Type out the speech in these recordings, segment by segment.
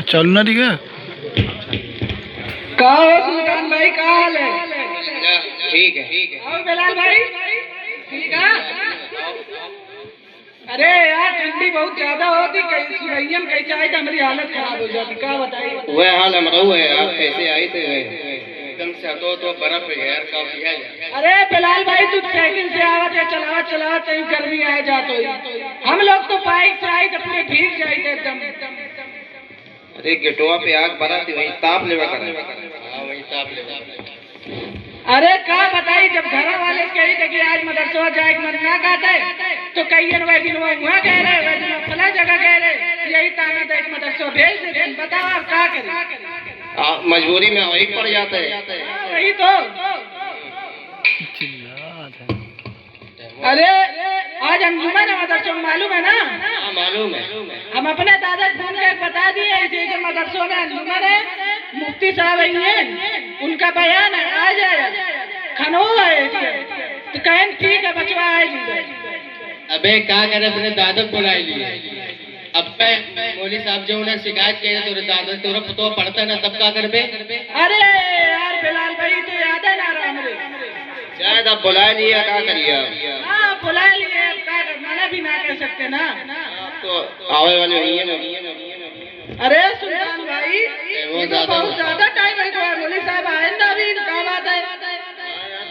चालू ना दिखा। कहा हो सुल्तान भाई, क्या हाल है? ठीक है। और बिलाल भाई ठीक है? अरे यार ठंडी बहुत ज्यादा होती, कहीं सुरैयन कैसे आई तो हमारी हालत खराब हो जाती, क्या बताइए। वह हाल हमारा हुआ है। आप कैसे आए थे? एकदम से हटो तो बर्फ है यार, काफी है। अरे बिलाल भाई तू साइकिल से आवत है, चलावत चलावत कहीं गर्मी आ जातो। हम लोग तो बाइक से आई तो पूरे भीग जाए थे एकदम। अरे गेटवा पे आग बना थी, वही ताप लेवा कर। हाँ वही ताप लेवा। अरे क्या बताई, जब घर वाले कही थे कि आज मदरसा जाए मन ना कहते तो कई वह दिन वहाँ कह रहे, वह दिन फला जगह कह रहे, यही ताना था एक मदरसा भेज देते। बताओ आप क्या करें? मजबूरी में वही पड़ जाता है। वही तो। अरे आज अंजुमन है मदरसों में, मालूम है ना? हाँ मालूम है। हम अपने दादा फोन के बता दिए इसे जो मदरसों में अंजुमन है, मुफ्ती साहब हैं, उनका बयान है, आ जाए खनो है तो कहें ठीक है बचवा आए जी। अबे क्या करे, अपने दादा को बुला लिए। अब पे मौली साहब जो उन्हें शिकायत किया तेरे दादा तेरा तो पढ़ता ना, तब क्या करबे? अरे यार बिलाल भाई तो याद है ना राम रे, शायद आप बुला लिया, क्या करिए? हाँ बुला लिए, अब क्या कर, मना भी ना कह सकते ना। तो आवे वाले नहीं है ना। अरे सुल्तान भाई ये तो बहुत ज्यादा टाइम है, मौली साहब आए ना अभी, क्या बात है?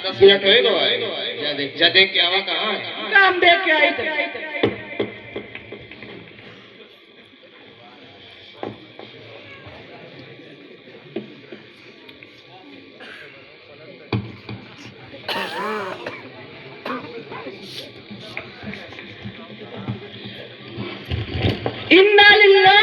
10 मिनट होएगा। जा देख के आवा कहाँ है। काम देख के आई थे। इन्ना लिल्लाह।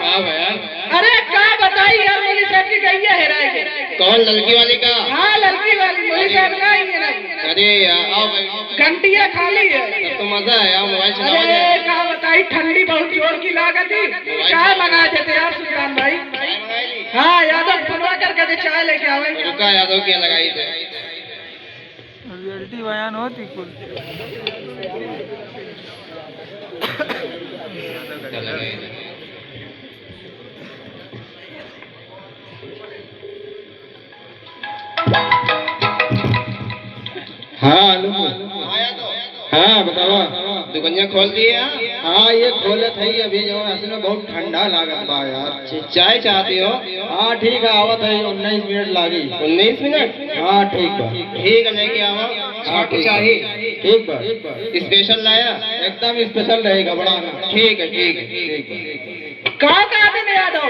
हाँ भैया। अरे क्या बताई यार, मौली साहब की गैया हेराई गई। कौन? लड़की वाली का? हाँ लड़की वाली मौली साहब का ही है ना। अरे यार आओ भाई, घंटिया खाली है। तब तो मजा है। आओ मोबाइल चलाओ। अरे क्या बताई, ठंडी बहुत जोर की लागत थी, चाय मंगा देते यार सुल्तान भाई। हाँ यादव फोनवा करके दे चाय लेके आवे। रुका यादव की लगाई थे। रियलिटी बयान होती कुल। हाँ हाँ बतावा। दुकानिया खोल दी है? हाँ ये खोले थे अभी, जो असल में बहुत ठंडा लागत बा यार। चाय चाहती हो? हाँ ठीक है, आवत है। 19 मिनट लागी। 19 मिनट? हाँ ठीक बा। ठीक है लेके आवा। हाँ चाहिए। ठीक बा। स्पेशल लाया? एकदम स्पेशल रहेगा, बड़ा। ठीक है ठीक है ठीक है। कहाँ दिन यादव?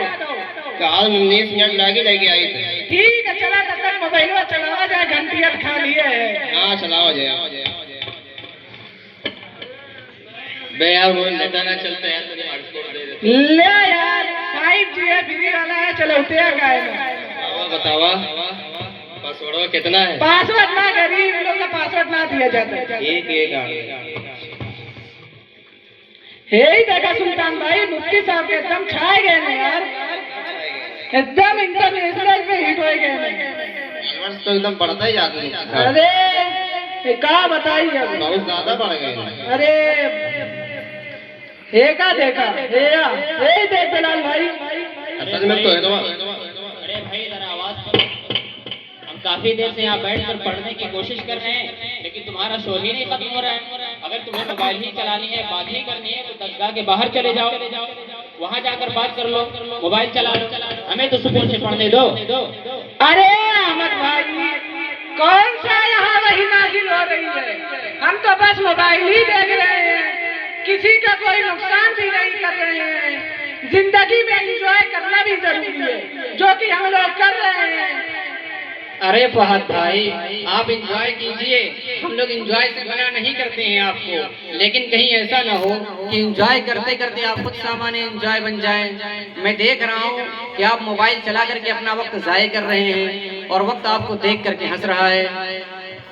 कल 19 मिनट लागी, लेके आई थे। ठीक है चला, तब तक मोबाइल चलावा जाए, घंटिया खा लिए। हाँ चलाओ जाए। बे यार वो नेटा ना चलता है ले यार 5G है, फ्री वाला है, चलो उठिया का है। बतावा पासवर्ड कितना है? पासवर्ड ना, गरीब लोग का पासवर्ड ना दिया जाता। एक हे देखा सुल्तान भाई, मुफ्ती साहब के एकदम छाए गए ना यार, एकदम इंटरनेशनल पे हिट हो गए। तो एकदम बढ़ता ही जाता है। अरे क्या बताइए, बहुत ज्यादा बढ़ गए। अरे हे का देखा हे देख बिलाल भाई, असल में तो है तो। अरे भाई जरा आवाज करो, हम काफी देर से यहाँ बैठकर पढ़ने की कोशिश कर रहे हैं, लेकिन तुम्हारा शोर ही नहीं खत्म हो रहा है। अगर तुम्हें मोबाइल ही चलानी है, बात ही करनी है, तो दरगाह के बाहर चले जाओ, वहाँ जाकर बात कर लो, मोबाइल चला लो, हमें तो सुकून से पढ़ने दो। अरे अहमद भाई कौन सा यहाँ वही नाजिल हो रही है, हम तो बस मोबाइल ही देख रहे हैं, किसी का कोई नुकसान भी नहीं कर रहे हैं। जिंदगी में एंजॉय करना भी जरूरी है, जो कि हम लोग कर रहे हैं। अरे फहद भाई आप एंजॉय कीजिए, हम लोग एंजॉय से मना नहीं करते हैं आपको, लेकिन कहीं ऐसा ना हो कि एंजॉय करते करते आप खुद सामान्य एंजॉय बन जाएं। मैं देख रहा हूँ कि आप मोबाइल चला करके अपना वक्त जाया कर रहे हैं और वक्त आपको देख करके हंस रहा है।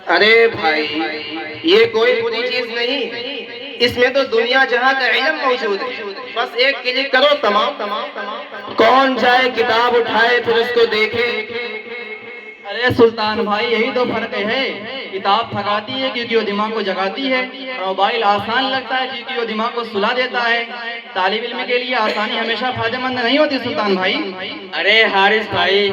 अरे भाई ये कोई बुरी चीज नहीं, इसमें तो दुनिया जहाँ का इल्म मौजूद है। बस एक क्लिक करो, तमाम। कौन जाए किताब उठाए फिर उसको देखे। अरे सुल्तान भाई यही तो फर्क है, किताब थकाती है क्योंकि वो दिमाग को जगाती है, और मोबाइल आसान लगता है क्योंकि वो दिमाग को सुला देता है। तालिब इल्म के लिए आसानी हमेशा फायदेमंद नहीं होती सुल्तान भाई। अरे हारिस भाई,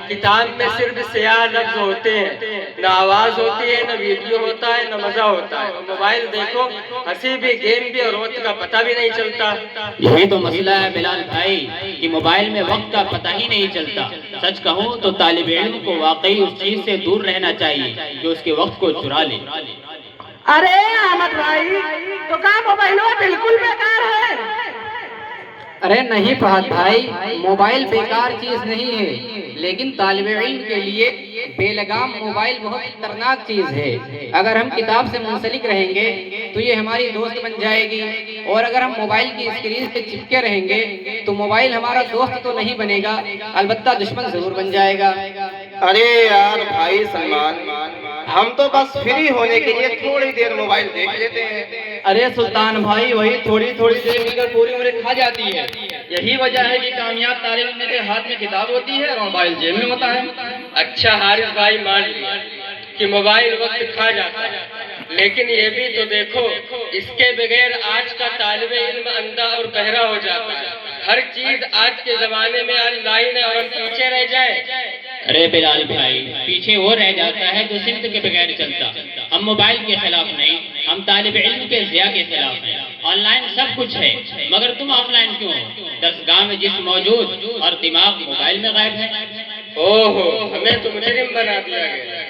किताब में सिर्फ स्याह लफ्ज होते हैं, न आवाज होती है, न वीडियो होता है, न मजा होता है। मोबाइल देखो, हंसी भी, गेम भी और वक्त का पता भी नहीं चलता। यही तो मसला है बिलाल भाई कि मोबाइल में वक्त का पता ही नहीं चलता। सच कहूँ तो तालिब इल्म को वाकई उस चीज से दूर रहना चाहिए जो उसके वक्त को चुरा ले। अरे अहमद भाई, तो क्या मोबाइल बिल्कुल बेकार है? अरे नहीं फहद भाई, मोबाइल बेकार चीज नहीं है, लेकिन तालिब इल्म के लिए बेलगाम मोबाइल बहुत खतरनाक चीज है। अगर हम किताब से मुंसलिक रहेंगे तो ये हमारी दोस्त बन जाएगी, और अगर हम मोबाइल की स्क्रीन से चिपके रहेंगे तो मोबाइल हमारा दोस्त तो नहीं बनेगा, अलबत्ता दुश्मन जरूर बन जाएगा। अरे यार भाई सलमान, हम तो बस फ्री होने के लिए थोड़ी देर मोबाइल देख लेते हैं। अरे सुल्तान भाई, वही थोड़ी थोड़ी देर मिलकर पूरी उम्र खा जाती है। यही वजह है कि कामयाब तालिब इल्म के हाथ में किताब होती है और मोबाइल जेब में होता है। अच्छा हारिस भाई, मान लिया कि मोबाइल वक्त खा जाता है, लेकिन ये भी तो देखो, इसके बगैर आज का तालिब इल्म अंधा और बहरा हो जाता है। हर चीज आज के जमाने में ऑनलाइन है और हम पीछे रह जाए। अरे बिलाल भाई, पीछे वो रह जाता है जो सिमत के बगैर चलता। हम मोबाइल के खिलाफ नहीं, हम तालिब इल्म के ज़िया के खिलाफ हैं। ऑनलाइन सब कुछ है, मगर तुम ऑफलाइन क्यों हो? दरसगाह में जिस्म मौजूद और दिमाग मोबाइल में गायब है। ओहो, हमें तो मुजरिम बना दिया गया।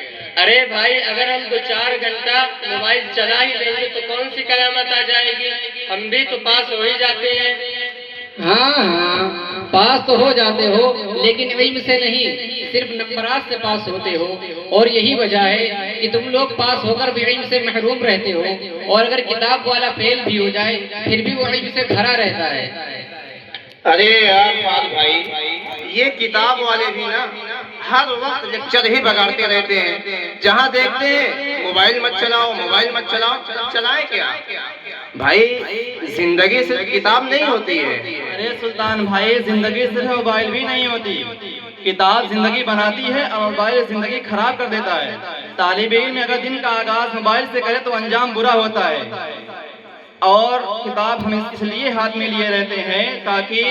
अरे भाई, अगर हम 2-4 घंटा मोबाइल चला ही लेंगे तो कौन सी कयामत आ जाएगी? हम भी तो पास हो ही जाते हैं। हाँ, पास तो हो जाते हो, लेकिन इल्म से नहीं, सिर्फ नंबरात से पास होते हो। और यही वजह है कि तुम लोग पास होकर भी इल्म से महरूम रहते हो, और अगर किताब वाला फेल भी हो जाए फिर भी वो इल्म से भरा रहता है। अरे यार फाद भाई, ये किताब वाले भी ना हर वक्त लेक्चर ही बगाड़ते रहते हैं। जहाँ देखते हैं मोबाइल मत चलाओ, मोबाइल मत चलाओ। चलाएं क्या भाई? जिंदगी सिर्फ किताब नहीं होती है। अरे सुल्तान भाई, जिंदगी सिर्फ मोबाइल भी नहीं होती। किताब जिंदगी बनाती है और मोबाइल जिंदगी खराब कर देता है। तालिब इल्म अगर दिन का आगाज मोबाइल से करे तो अंजाम बुरा होता है। और किताब हम इसलिए हाथ में लिए रहते हैं ताकि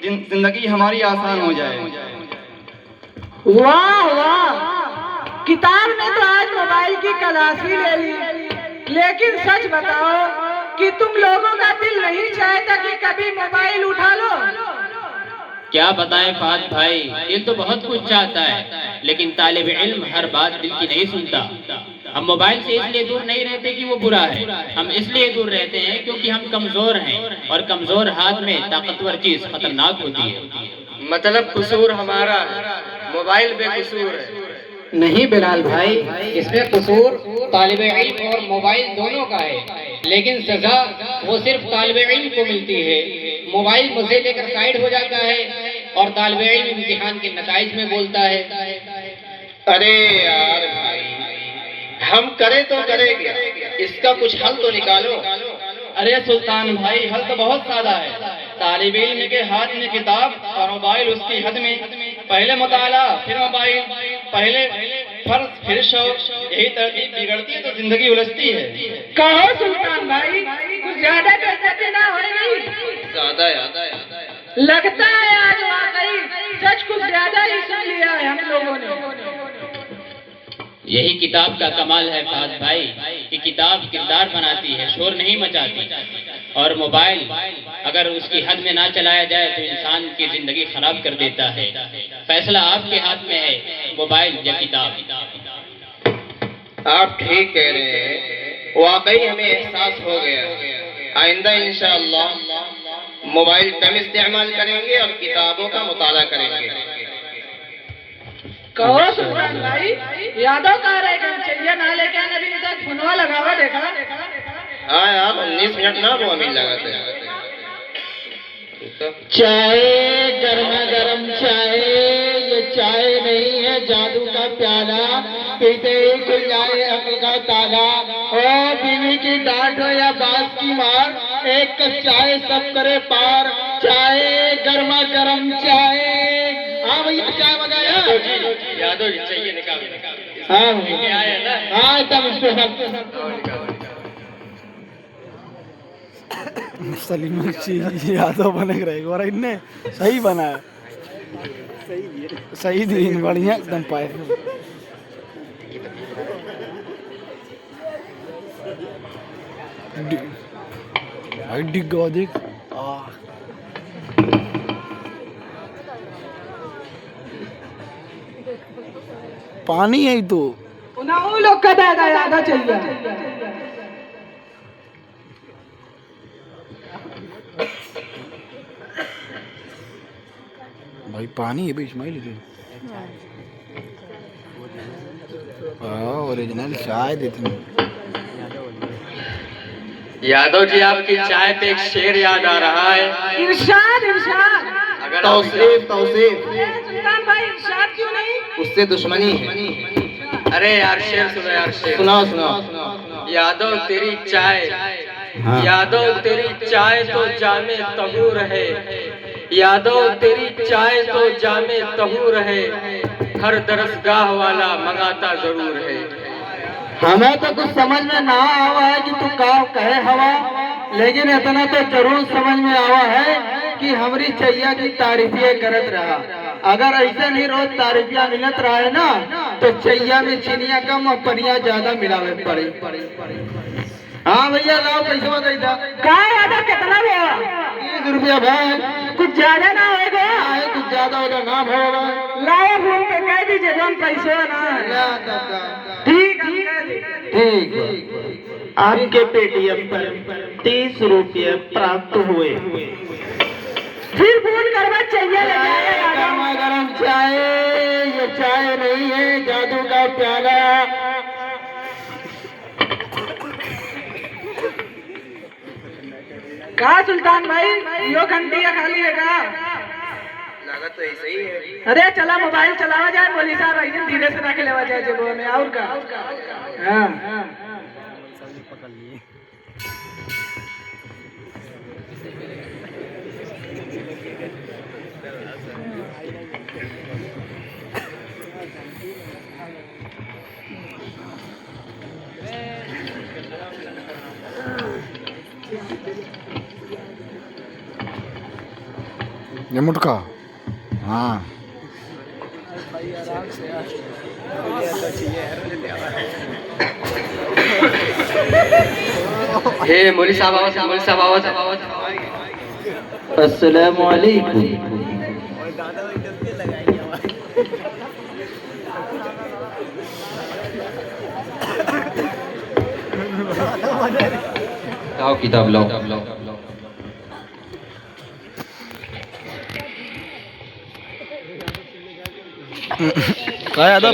जिंदगी हमारी आसान हो जाए। वाह वाह, किताब ने तो आज मोबाइल की क्लास ही ले ली, लेकिन सच बताओ कि तुम लोगों का दिल नहीं चाहता कि कभी मोबाइल उठा लो? क्या बताएं फहद भाई, दिल तो बहुत कुछ चाहता है, लेकिन तालिब इल्म हर बात दिल की नहीं सुनता। हम मोबाइल से इसलिए दूर नहीं रहते कि वो बुरा है, हम इसलिए दूर रहते हैं क्योंकि हम कमजोर हैं, और कमजोर हाथ में ताकतवर चीज खतरनाक होती है। मतलब कसूर हमारा है, मोबाइल बेकसूर है। नहीं बिलाल भाई, इसमें कसूर तालिब इल्म और मोबाइल दोनों का है, लेकिन सजा वो सिर्फ तालिब इल्म को मिलती है। मोबाइल मजे लेकर साइड हो जाता है और तालिब इल्म इम्तिहान के नताइज में बोलता है। अरे यार भाई, हम करें तो करें क्या? इसका कुछ हल तो निकालो। अरे सुल्तान भाई, हल तो बहुत सादा है। तालिब इल्म के हाथ में किताब और मोबाइल उसकी हद में। पहले मुताला फिर मोबाइल, पहले फर्ज फिर शौक, यही तरतीब बिगड़ती है तो जिंदगी उलझती है। कहो सुल्तान भाई, कुछ ज्यादा बेइज्जती ना होगी? ज्यादा लगता है आज वाकई सच कुछ ज्यादा ही सुन लिया है हम लोगों ने। यही किताब का कमाल है फहद भाई कि किताब किरदार बनाती है, शोर नहीं मचाती। और मोबाइल अगर उसकी हद में ना चलाया जाए तो इंसान की जिंदगी खराब कर देता है। फैसला आपके हाथ में है, मोबाइल या किताब। आप ठीक कह रहे हैं, वाकई हमें एहसास हो गया। आइंदा इंशाअल्लाह मोबाइल कम इस्तेमाल करेंगे और किताबों का मुताला करेंगे। कहो सुल्तान भाई, यादव कह रहे कि चाहिए ना लेके आने भी तक फोनवा लगावा देखा। हाँ यार, 19 मिनट ना वो मिल लगाते। चाय गर्मा गर्म चाय, ये चाय नहीं है जादू का प्याला, पीते ही खुल जाए अक्ल का ताला। और बीवी की डांट हो या बास की मार, एक कप चाय सब करे पार। चाय गर्मा गर्म चाय। हाँ भैया, चाय मंगाया? यादव जी चाहिए निकाल। हाँ लेके आए ना। हाँ एकदम स्पेशल। सलीम यादव बने रहेगा और इनने सही बनाया, सही दिन बढ़िया एकदम पाए भाई डिग गया देख। पानी है ही तो उन्हें वो लोग का दादा यादा चाहिए। भाई पानी है बीच में लेकिन ओरिजिनल चाय देते हैं। यादव जी आपकी चाय पे एक शेर याद आ रहा है। इरशाद इरशाद। अगर तौसीफ तौसीफ सुल्तान भाई इरशाद क्यों नहीं? उससे दुश्मनी है। अरे यार शेर सुनो यार शेर। सुनाओ सुनाओ। यादव तेरी चाय, यादव तेरी चाय तो जामे तहू रहे, यादव तेरी चाय तो जामे तहू रहे, हर दरसगाह वाला मंगाता जरूर है। हमें तो कुछ समझ में ना आवा है कि तू का कहे हवा, लेकिन इतना तो जरूर समझ में आवा है कि हमारी चैया की तारीफिया करत रहा। अगर ऐसे नहीं रोज तारीफिया मिलत रहा है ना तो चैया में चीनिया कम और पनिया ज्यादा मिलावे पड़े। हाँ भैया लाओ पैसा दे दा। का यादा कितना हुआ? 30 रुपया भाई। कुछ ज्यादा ना होएगा? है कुछ ज्यादा होगा ना होगा। लाओ फोन पे कह दीजिए हम पैसे ना है। ठीक है कह दीजिए। ठीक, आपके पेटीएम पर 30 रुपये प्राप्त हुए। फिर फोन करवा चाहिए गर्मा गर्म चाय, ये चाय नहीं है जादू का प्याला। कहा सुल्तान भाई यो घंटी खाली है का? लागत तो ऐसे ही है। अरे चला मोबाइल चलावा जाए, बोली साहब ऐसे धीरे से रख लेवा जाए जेबो में और का। हाँ ये मुटका हाँ हे मौली साहब आवाज, मौली साहब आवाज। अस्सलाम वालेकुम। लाओ किताब लाओ। क्या यादव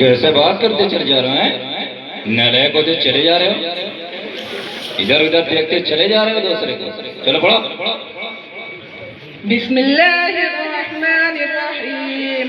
कैसे बात करते चले जा रहे हैं, नलय को तो चले जा रहे हो, इधर उधर देखते चले जा रहे हो दूसरे को। चलो पढ़ो। बिस्मिल्लाहिर्रहमानिर्रहीम।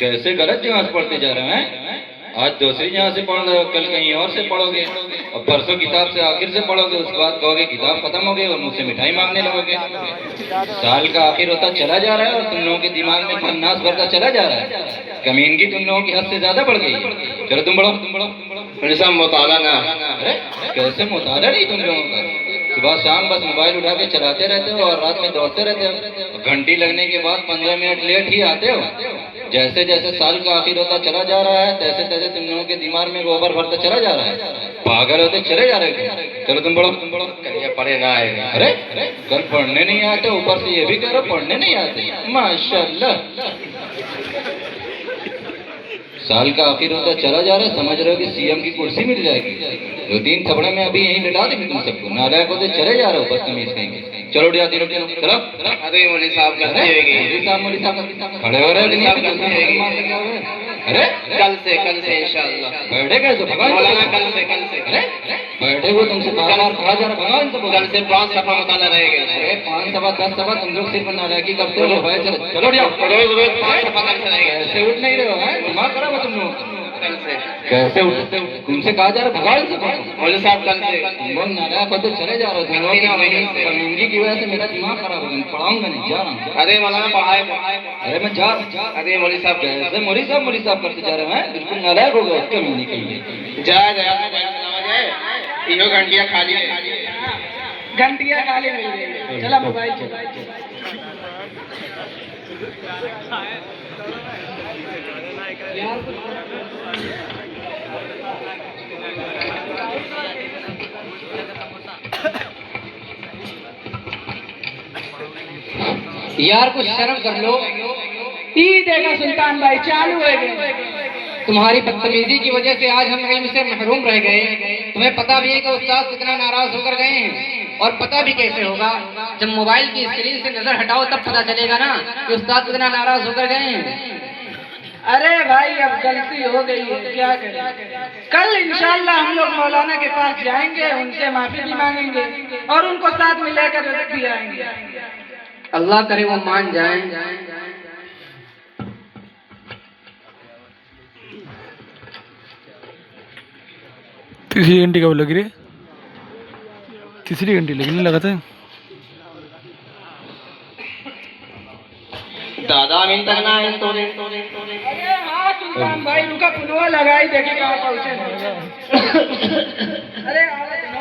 कैसे गलत जगह से पढ़ते जा रहे हैं, आज दूसरी जगह से पढ़ रहे हो, कल कहीं और से पढ़ोगे और परसों किताब से आखिर से पढ़ोगे, उसके बाद कहोगे किताब खत्म हो गई और मुझसे मिठाई मांगने लगोगे। साल का आखिर होता चला जा रहा है और तुम लोगों के दिमाग में खन्नास भरता चला जा रहा है। कमीनगी तुम लोगों की हद से ज्यादा बढ़ गई। चलो तुम बढ़ो। ऐसा मुताला ना। अरे कैसे मुताला नहीं तुम लोगों का, सुबह शाम बस मोबाइल उठा के चलाते रहते हो और रात में दौड़ते रहते हो। घंटी लगने के बाद 15 मिनट लेट ही आते हो। जैसे जैसे साल का आखिर होता चला जा रहा है तैसे तैसे तुम लोगों के दिमाग में गोबर भरता चला जा रहा है। पागल होते चले जा रहे हो। चलो तुम बढ़ो। करिए पढ़े ना आएगा। अरे कल पढ़ने नहीं आते, ऊपर से ये भी कह रहे पढ़ने नहीं आते। माशाल्लाह साल का आखिर होता चला जा रहा है, समझ रहे हो कि सीएम की कुर्सी मिल जाएगी। 2-3 थपड़े में अभी यहीं लिटा देंगे तुम सबको। नालायक होते चले जा रहे हो, बदतमीज कहेंगे। चलो उठ जाती चलो चलो। अरे मौलवी साहब गलती हो गई। मौलवी साहब खड़े हो रहे हैं। अरे कल से इंशाअल्लाह। बैठे कैसे भगवान? मौलाना कल से अरे बैठे हुए तुमसे कहा जा रहा भगवान सबको। कल से 5 सफा मुताला रहेगा। अरे 5 सवा 10 सवा तुम लोग सिर्फ नालायकी करते हो भाई। चलो चलो उठ जाओ। रोज 5 सफा कल से रहेगा। कैसे उठ नहीं रहे हो? हैं दिमाग खराब है तुम लोगों का। कल से कैसे उठते हो? तुमसे कहा जा रहा भगवान सबको। मौलवी साहब कल से तुम लोग नालायक होते चले जा रहे हो। तुम लोग कमीनगी की वजह से मेरा दिमाग खराब हो गया। पढ़ाऊंगा नहीं, जा रहा हूँ। अरे मौलाना पढ़ाए। अरे मैं जा रहा हूँ। अरे मौलवी साहब कैसे मौलवी साहब करते जा रहे हैं? बिल्कुल नालायक हो गए कमीनी कहीं। जा इहो घंटिया खाली घंटिया खाली मिल गई। चला मोबाइल चला। यार कुछ शर्म कर लो। ई देखा सुल्तान भाई चालू हो गए। तुम्हारी बदतमीजी की वजह से आज हम इल्म से महरूम रह गए। तुम्हें पता भी है कि उस्ताद कितना नाराज होकर गए हैं, और पता भी कैसे होगा? जब मोबाइल की स्क्रीन से नजर हटाओ तब पता चलेगा ना कि उस्ताद कितना नाराज होकर गए हैं। अरे भाई अब गलती हो गई है, क्या करें। कल इंशाल्लाह हम लोग मौलाना के पास जाएंगे, उनसे माफी भी मांगेंगे और उनको साथ में लेकर भी आएंगे। अल्लाह करे वो मान जाएं। तीसरी घंटी कब लगी रे? तीसरी घंटी लगने लगा था। दादा अमीन तक ना है तो अरे हाँ सुल्तान भाई उनका पुलवा लगाई देखे कहाँ पहुँचे। अरे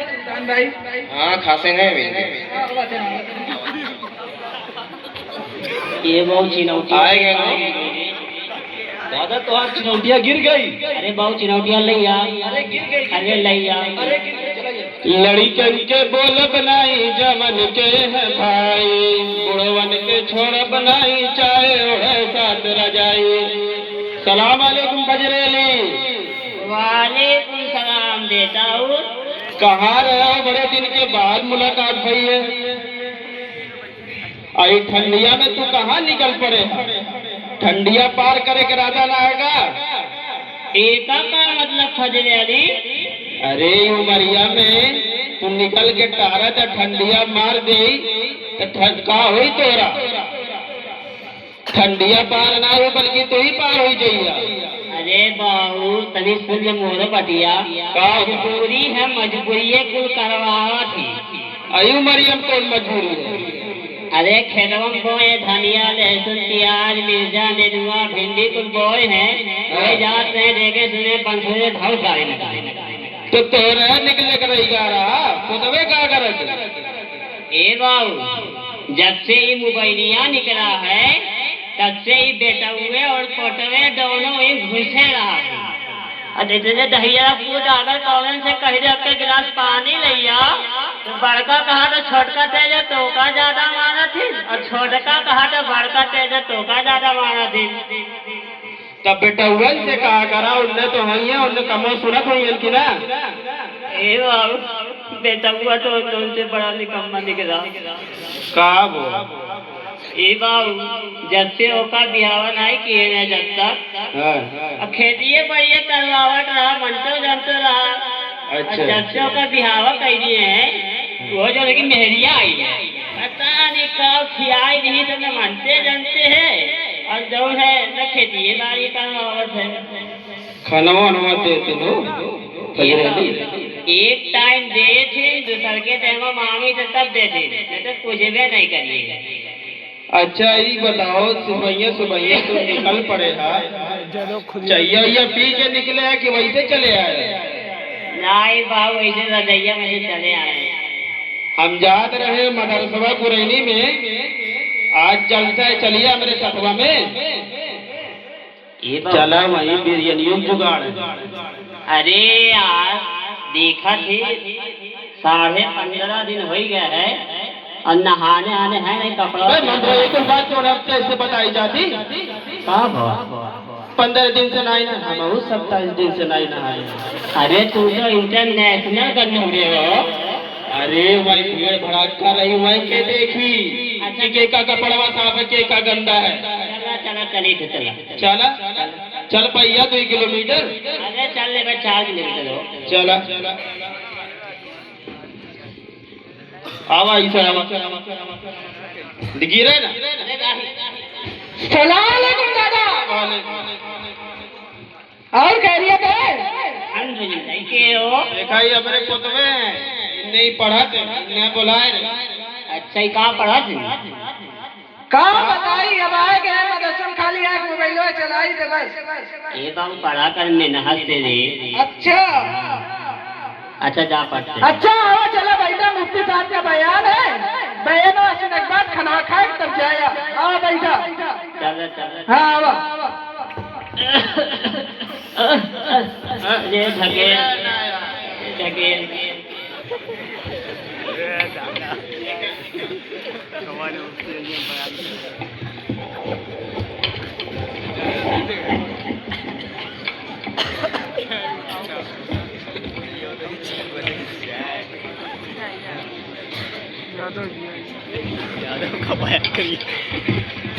सुल्तान भाई। हाँ खासे नहीं ये बहुत चिनौती आएंगे ना। दादा तो आज चिनौटियाँ गिर गई। अरे बहुत चिनौतियाँ लैया। अरे लैया लड़कन के बोल बनाई जमन के है भाई, बुढ़वन के छोड़ बनाई चाहे ओढ़े साथ रजाई। सलाम अलैकुम बजरेली। वालेकुम सलाम बेटा। कहाँ रहे हो? बड़े दिन के बाद मुलाकात हुई है। आई ठंडिया में तू कहाँ निकल पड़े? ठंडिया पार करे के राधा ना आएगा। एका का मतलब फजरे अली? अरे उमरिया में तू निकल के टारा तो ठंडिया मार दे तो ठंडका हुई तोरा। ठंडिया पार ना हो बल्कि तू ही पार हो जाइए। अरे बाबू तनी सुन मोर बटिया। मजबूरी है, मजबूरी कुल करवावा थी। आई उमरिया में कौन मजबूरी है? अरे खेतों बोए धनिया लहसुन प्याज मिर्चा नेनुआ भिंडी कुल बोए हैं। वही जात में देखे सुने पंचुए धाव सारे लगाए। तो तोरा निकले कर रही रहा पुतवे का करत? ए बाबू जब से ये मोबाइलिया निकला है तब से ही बेटा हुए और पोटवे दोनों ही घुसे रहा है। जैसे दहिया कूद आकर कॉलन से कह दे गिलास पानी लिया तो बड़का कहा तो छोटका तेज तोका ज्यादा मारा थी, और छोटका कहा तो बड़का तेज तोका ज्यादा मारा थी। तब बेटा हुआ से कहा करा उनने तो है उनने कमो सुनत हुई कि ना? ए बाबू बेटा हुआ तो उनसे बड़ा निकम्मा दिख रहा। कहा वो? ए बाबू जब से ओका बिहावा नहीं किए ना जब तक खेतिए बढ़िया करवावट रहा, मनतो जनतो रहा। अच्छा। जब से ओका बिहावा कर दिए हैं वो जो लेकिन मेहरिया आई है, पता नहीं कब खियाई नहीं तो न मनते जानते हैं, और जो है न खेतिए बाड़ी करवावट है। खाना वाना देते हो? एक टाइम दे थे, दूसर के टाइम मांगी तो तब दे थे, नहीं तो कुछ भी नहीं करिएगा। अच्छा ये बताओ सुबह सुबह तो निकल पड़े है, चाहिए या पी के निकले हैं कि वैसे चले आए? नहीं बाबू वैसे रजैया में से चले आए हैं। हम जात रहे मदरसवा पुरैनी में, आज जलसा है चलिए मेरे सतवा में। चला वही बिरयानियों जुगाड़। अरे यार देखा थे 15.5 दिन हो गया है और नहाने आने हैं नहीं कपड़ा। एक बात तो हफ्ते से बताई जाती। 15 दिन से नहीं नहा हम 27 दिन से नहीं नहाए। अरे तू तो इंटरनेशनल करने उड़े हो। अरे भाई भीड़ भड़ाका रही मैं के देखी कि का कपड़वा साफ है के का गंदा है। चला चला चली थे चला चला चल पैया 2 किलोमीटर। अरे चल ले 4 किलोमीटर हो। चला आवा इसे आवा गिरे ना। सलाम अलैकुम दादा। और खैरियत है? अल्हम्दुलिल्लाह के हो। देखा ही अपने पुतवे नहीं पढ़ा थे ने बुलाए। अच्छा ही कहाँ पढ़ा थे? कहाँ बताई अब आए गए मदरसा खाली आए मोबाइल चलाई थे बस। ये बाबू पढ़ा कर में नहाते रे। अच्छा अच्छा जा पढ़ते। अच्छा आओ चलो बैठा मुफ्ती साहब का बयान है। बयान सुनने के बाद खाना खाए तब जाएगा। आओ बैठा। चल चल। हाँ आओ। ये ढकेल ढकेल।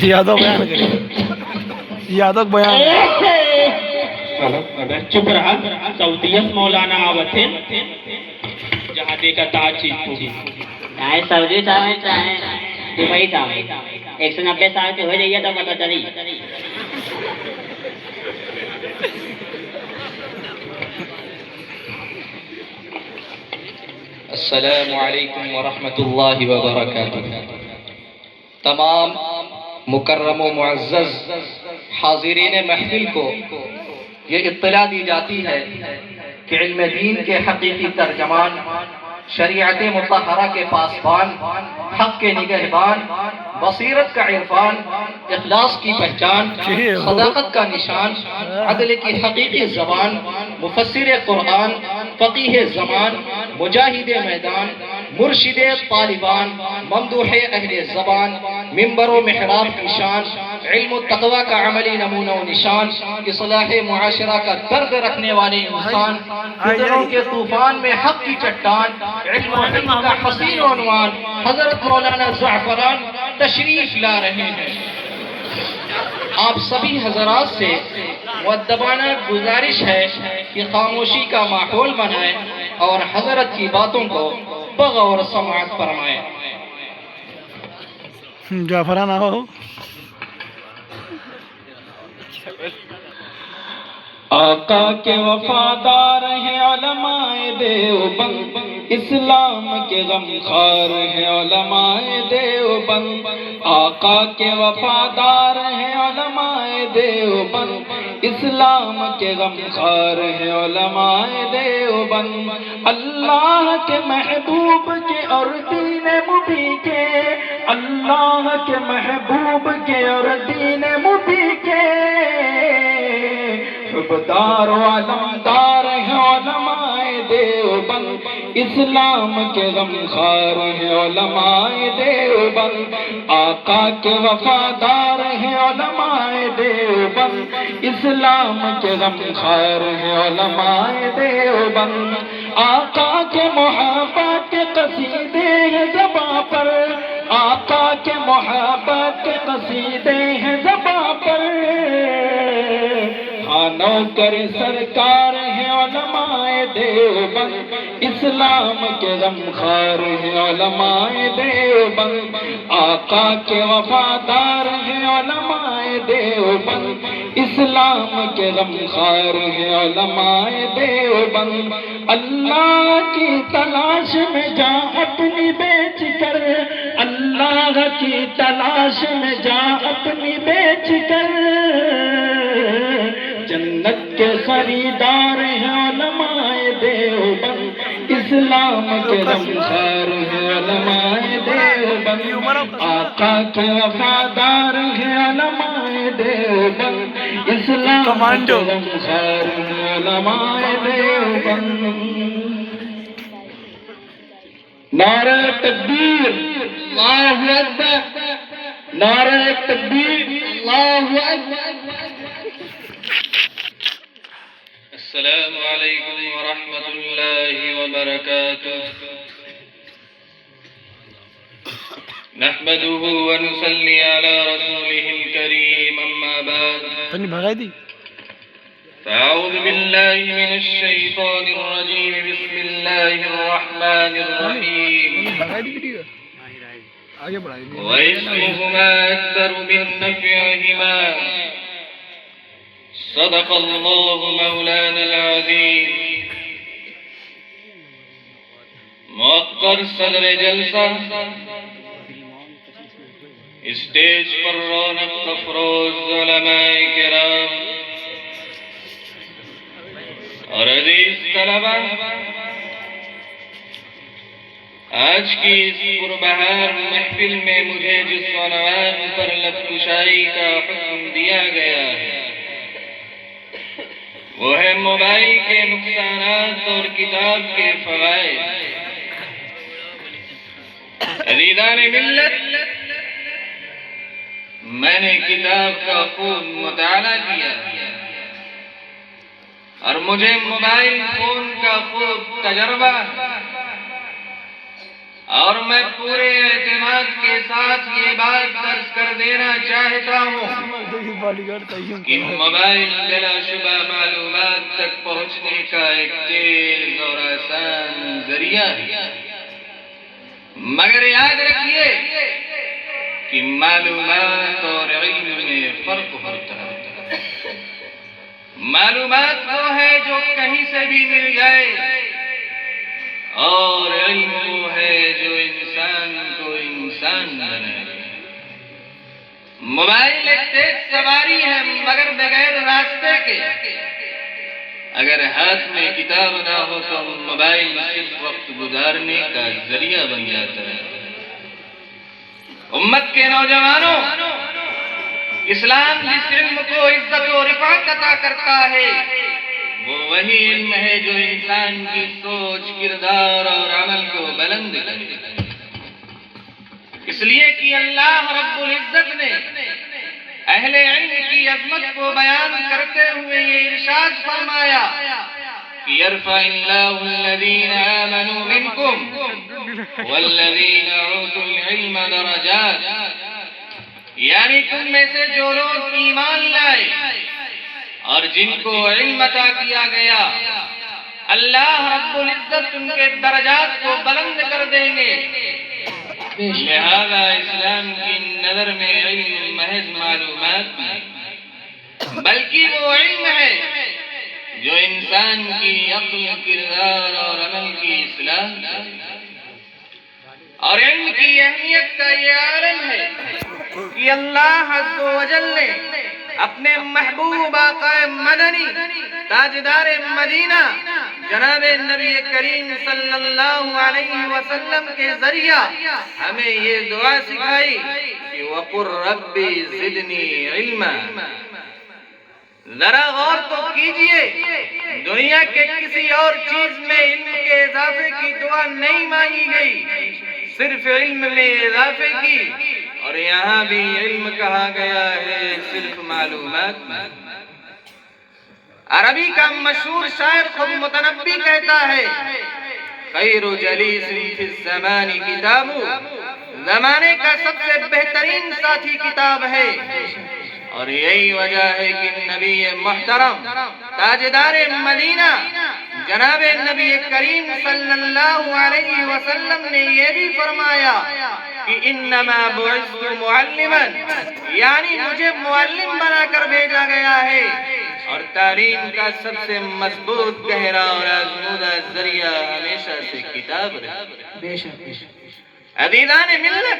यादव बयान करिए। यादव बयान। अबे चुप रहा। सऊदीयत मौलाना आवते जहाँ देखा ता चीज को चाहे सऊदी चाहे चाहे दुबई चाहे 190 साल के हो जाइए तो पता चली। अस्सलामु अलैकुम वरहमतुल्लाहि वबरकातुहू। तमाम मुकर्रम व मुअज़्ज़ज़ हाज़िरीन महफिल को ये इत्तला दी जाती है कि इल्म दीन के हकीकी तर्जमान, शरीयत मुतहरा के पासबान, हक के निगहबान, बसीरत का इरफान, इखलास की पहचान, सदाकत का निशान, अदल की हकीकी ज़बान, मुफस्सिर कुरान, फ़क़ीह ज़मान, मुजाहिद मैदान, मुर्शिद तालिबान, ममदूह अहले ज़बान, मिंबर व मेहराब की शान, इल्म तक़वा का अमली नमूना व निशान, इस्लाह मुआशरा का दर्द रखने वाले इंसान, फितरों के तूफान में हक की चट्टान, इल्म व हिल्म का हसीन उन्वान, हज़रत मौलाना ज़अफ़रान तशरीफ ला रहे हैं। आप सभी हजरात से मुअद्दबाना गुजारिश है कि खामोशी का माहौल बनाए और हजरत की बातों को बगौर समाअत फरमाए। जाफरान आओ। आका के वफादार हैं उलमाए देवबंद, इस्लाम के गमखार हैं उलमाए देवबंद। आका के वफादार हैं उलमाए देवबंद, इस्लाम के गमखार हैं उलमाए देवबंद। अल्लाह के महबूब के और दीन मुबी के, अल्लाह के महबूब के और दीन मुबी के हुबदार आलमदार हैं उलमाए देवबंद, इस्लाम के गमखार हैं उलमाए देवबंद। आका के वफादार हैं उलमाए देवबंद, इस्लाम के गमखार हैं उलमाए देवबंद। आका के मोहब्बत के कसीदे हैं ज़बां पर, आका के मोहब्बत के कसीदे हैं ज़बां पर। नौकर सरकार हैं उलमाए देवबंद, इस्लाम के गमखार हैं उलमाए देवबंद। आका के वफादार हैं उलमाए देवबंद, इस्लाम के गमखार हैं उलमाए देवबंद। अल्लाह की तलाश में जा अपनी बेच कर, अल्लाह की तलाश में जा अपनी बेच कर। जन्नत के खरीदार हैं उलमाए देवबंद, इस्लाम के गमखार हैं उलमाए देवबंद। आका के वफादार हैं उलमाए देवबंद, इस्लाम के गमखार हैं उलमाए देवबंद। नारे तकबीर, अल्लाहु अकबर। नारे तकबीर, अल्लाहु अकबर। अस्सलामु अलैकुम व रहमतुल्लाहि व बरकातुह। नहमदुहु व नुसल्ली अला रसूलिहिल करीम, अम्मा बाद। तनी भगाई दी। अऊज़ु बिल्लाहि मिनश शैतानिर रजीम, बिस्मिल्लाहिर रहमानिर रहीम। भगाई दी वीडियो आगे बढ़ाई दी। वइस्मुहुमा अकबरु मिन नफ़इहिमा, सदक़ल्लाहु मौलानल अज़ीम। मुअक्कर सदर जलसा, स्टेज पर रौनक अफरोज उलमाए किराम और अजीज तलबा, आज की इस पुरबहार महफिल में मुझे जिस उन्वान पर लबकुशाई का हुक्म दिया गया है वो है मोबाइल के नुकसानात और किताब के फवाइद। अज़ीज़ान मिल्लत, मैंने किताब का खूब मुताला किया और मुझे मोबाइल फोन का खूब तजर्बा है और मैं पूरे एतमाद के साथ ये बात दर्ज कर देना चाहता हूँ कि मोबाइल बिलाशुबा मालूमात तक पहुँचने का एक तेज और आसान जरिया है, मगर याद रखिए कि मालूमात और इल्म में फर्क होता है। मालूमात वो है जो कहीं से भी मिल जाए और इल्म वो है जो इंसान को इंसान बनाए। मोबाइल एक तेज सवारी है मगर बगैर रास्ते के। अगर हाथ में किताब ना हो तो मोबाइल सिर्फ वक्त गुजारने का जरिया बन जाता है। उम्मत के नौजवानों, इस्लाम जिस इल्म को इज्जत और रिफात अता करता है वो वही इल्म है जो इंसान की सोच, किरदार और अमल को बुलंद करे। इसलिए कि अल्लाह रब्बुल इज्जत ने अहले इल्म की अजमत को बयान करते हुए ये इरशाद फरमाया कि यरफ़इल्लाहु अल्लज़ीना आमनू मिनकुम वल्लज़ीना ऊतुल इल्म दरजात, यानी तुम में से जो लोग ईमान लाए और जिनको इल्म अता किया गया, अल्लाह रब्बुल इज्जत उनके दर्जात को बुलंद कर देंगे। लिहाजा इस्लाम की नजर में इल्म महज मालूमात नहीं, बल्कि वो इल्म है जो इंसान की अक्ल, किरदार और अमल की इस्लाह और इल्म की अहमियत का ये आलम है कि अल्लाह अज़्ज़ व जल ने अपने महबूब आक़ाए मदनी ताजदार मदीना जनाब नबी करीम सल्लल्लाहु अलैहि वसल्लम के जरिया हमें ये दुआ सिखाई कि वक़ुर रब्बी ज़िदनी इल्मा। जरा गौर तो कीजिए, दुनिया के किसी और चीज में इल्म के इजाफे की दुआ नहीं मांगी गई, सिर्फ इल्म में इजाफे की। और यहाँ भी इल्म कहा गया है सिर्फ मालूमात में। अरबी का मशहूर शायर खुद मुतनब्बी कहता है, खैरु जलीसिन फिज़ ज़मानी किताबु, जमाने का सबसे बेहतरीन साथी किताब है। और यही वजह है कि नबी मुहतरम ताजदार मदीना जनाब नबी करीम सल्लल्लाहु अलैहि वसल्लम ने ये भी फरमाया कि इन्नमा बुइस्तु मुअल्लिमन, यानी मुझे मुअल्लिम बनाकर भेजा गया है। और तालीम का सबसे मजबूत, गहरा और आज़मूदा जरिया हमेशा से किताब रही। अज़ीज़ान मिल्लत,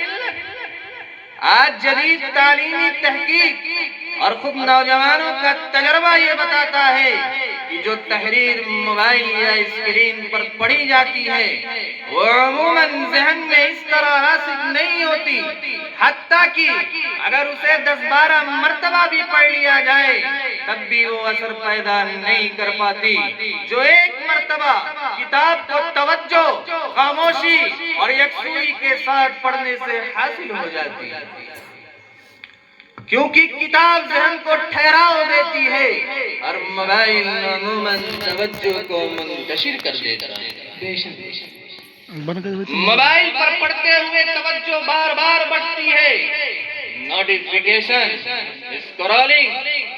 आज जदीद तालीमी तहकीक और खुद नौजवानों का तजर्बा ये बताता है कि जो तहरीर मोबाइल या स्क्रीन पर पढ़ी जाती है वो अमूमन ज़हन में इस तरह रासिख नहीं होती, हत्ता कि अगर उसे 10-12 मर्तबा भी पढ़ लिया जाए तब भी वो असर पैदा नहीं कर पाती जो एक मर्तबा किताब को तवज्जो, खामोशी और यकसुई के साथ पढ़ने से हासिल हो जाती है। क्योंकि किताब जहन को ठहराव देती है और मोबाइल अमूमन तवज्जो को मुंतशिर कर देता है। मोबाइल पर पढ़ते हुए तवज्जो बार बार बढ़ती है, नोटिफिकेशन, स्क्रॉलिंग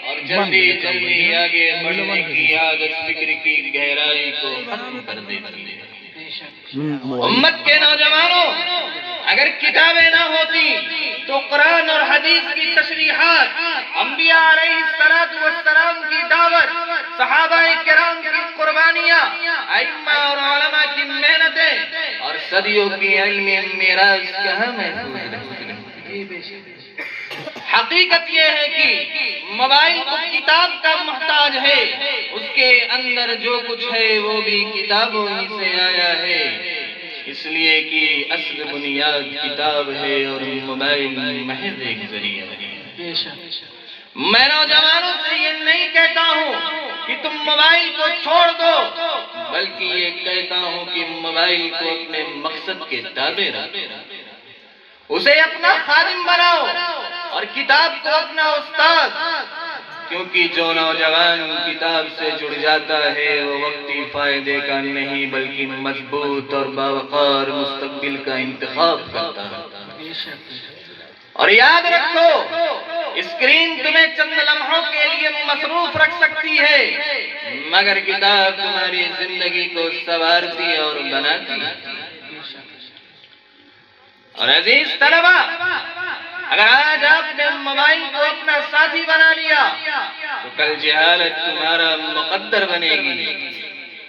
और जल्दी जल्दी आगे बढ़ने की आदत फिक्र की गहराई को खत्म कर देती है। उम्मत के नौजवानों, अगर किताबें ना होती तो कुरान और हदीस की तशरीहात, अंबिया अलैहिस्सलातु वस्सलाम की दावत, सहाबाए किराम की कुर्बानियां, अइम्मा और उलमा की मेहनतें और सदियों की इल्मी मिराज कहाँ महफूज रहती। हकीकत यह है कि मोबाइल को किताब का मोहताज है, उसके अंदर जो कुछ है वो भी किताबों ही से आया है, इसलिए कि असल बुनियाद किताब है और मोबाइल महज एक जरिया है। मैं नौजवानों से ये नहीं कहता हूँ कि तुम मोबाइल को छोड़ दो, बल्कि ये कहता हूँ कि मोबाइल को अपने मकसद के ताबे रखो, उसे अपना खादिम बनाओ और किताब को अपना उस्ताद, क्योंकि जो नौजवान किताब से जुड़ जाता है वो वक्ती फायदे का नहीं बल्कि मजबूत और बावकार मुस्तकबिल का इंतखाब करता है। और याद रखो, स्क्रीन तुम्हें चंद लम्हों के लिए मसरूफ रख सकती है, मगर किताब तुम्हारी जिंदगी को संवारती और बनाती है। और अजीज तलबा, अगर आज आपने मोबाइल को अपना साथी बना लिया तो कल जहालत तुम्हारा मुकद्दर बनेगी,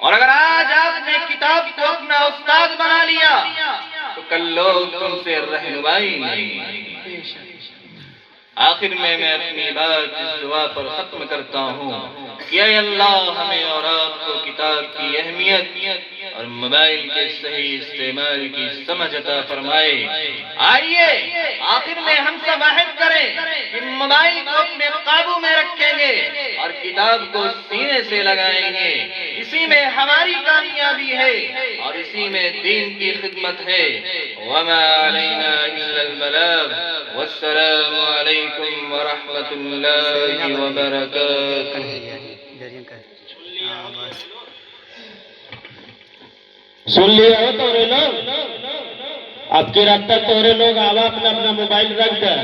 और अगर आज आपने किताब को अपना उस्ताद बना लिया तो कल लोग तुमसे रहनुमाई नहीं। आखिर में मैं अपनी बात इस दुआ पर खत्म करता हूँ कि ऐ अल्लाह हमें और आपको किताब की अहमियत और मोबाइल के सही इस्तेमाल की समझ अता फरमाए। आइए आखिर में हम सब अहद करें कि मोबाइल को अपने काबू में रखेंगे और किताब को सीने से लगाएंगे। इसी में हमारी कामयाबी है और इसी में दीन की खिदमत है। वमा अलैना इल्लल बलाग। वस्सलामु अलैकुम व रहमतुल्लाहि व बरकातुहू। सुन लिया हो तोरे लोग, अब की रात तक तोरे लोग आवा अपना अपना मोबाइल रख दे,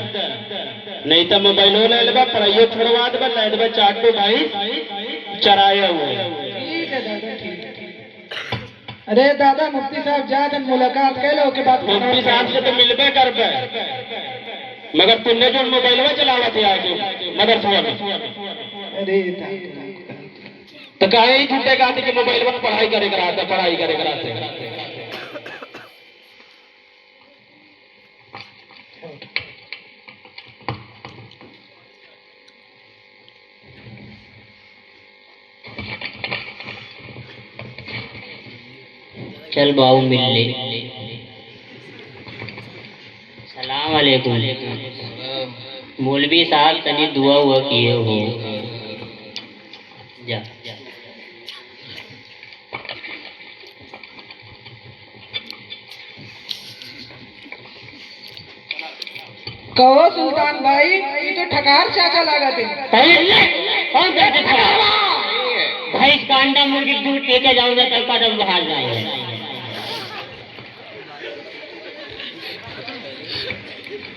नहीं तो मोबाइल हो ले लेबा, पढ़ाइयो छोड़वा देबा, ले देबा चाटू भाई चराया हुए। ठीक है दादा, ठीक है। अरे दादा, मुफ्ती साहब जा जन मुलाकात कर लो के बाद मुफ्ती साहब से तो मिलबे करबे, मगर तुमने जो मोबाइल में चलावा थे आगे मदरसा में, अरे तो काहे ही झूठे कहते कि मोबाइल में पढ़ाई करे कराते, पढ़ाई करे कराते। चल बाबू मिल ले। सलाम अलैकुम। मौलवी साहब तनी दुआ हुआ किए हो जा। कहो सुल्तान भाई, ये तो ठकार चाचा लगा थे। कौन कहते भाई, इसका अंडा मुर्गी दूध पी के जाऊंगा तब का बाहर जाएंगे।